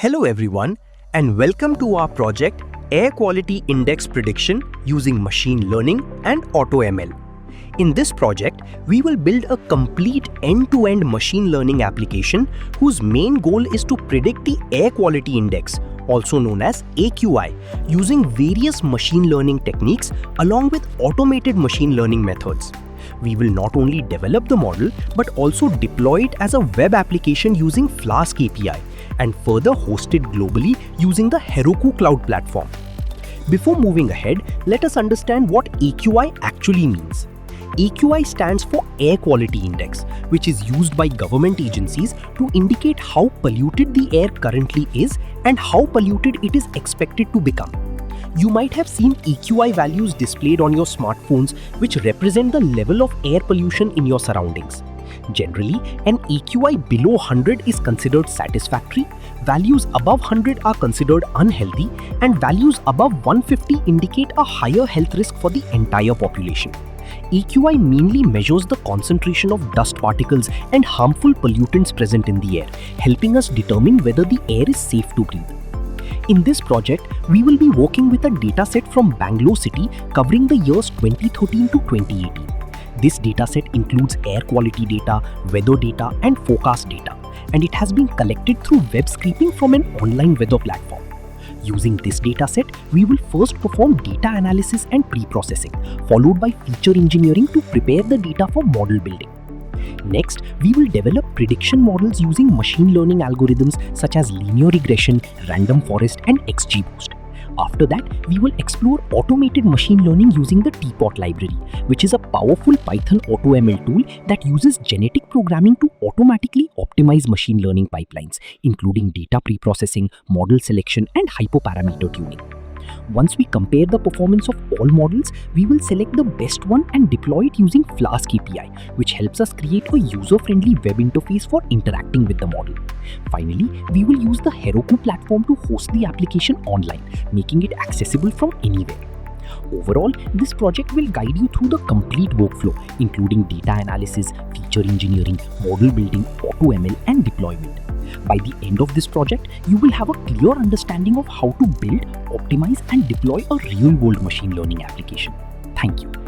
Hello everyone, and welcome to our project Air Quality Index Prediction using Machine Learning and AutoML. In this project, we will build a complete end-to-end machine learning application whose main goal is to predict the air quality index, also known as AQI, using various machine learning techniques along with automated machine learning methods. We will not only develop the model but also deploy it as a web application using Flask API and further host it globally using the Heroku Cloud platform. Before moving ahead, let us understand what AQI actually means. AQI stands for Air Quality Index, which is used by government agencies to indicate how polluted the air currently is and how polluted it is expected to become. You might have seen AQI values displayed on your smartphones, which represent the level of air pollution in your surroundings. Generally, an AQI below 100 is considered satisfactory, values above 100 are considered unhealthy, and values above 150 indicate a higher health risk for the entire population. AQI mainly measures the concentration of dust particles and harmful pollutants present in the air, helping us determine whether the air is safe to breathe. In this project, we will be working with a dataset from Bangalore City covering the years 2013 to 2018. This dataset includes air quality data, weather data, and forecast data, and it has been collected through web scraping from an online weather platform. Using this dataset, we will first perform data analysis and pre-processing, followed by feature engineering to prepare the data for model building. Next, we will develop prediction models using machine learning algorithms such as linear regression, random forest, and XGBoost. After that, we will explore automated machine learning using the Teapot library, which is a powerful Python AutoML tool that uses genetic programming to automatically optimize machine learning pipelines, including data preprocessing, model selection, and hyperparameter tuning. Once we compare the performance of all models, we will select the best one and deploy it using Flask API, which helps us create a user-friendly web interface for interacting with the model. Finally, we will use the Heroku platform to host the application online, making it accessible from anywhere. Overall, this project will guide you through the complete workflow, including data analysis, feature engineering, model building, AutoML, and deployment. By the end of this project, you will have a clear understanding of how to build, optimize, and deploy a real-world machine learning application. Thank you.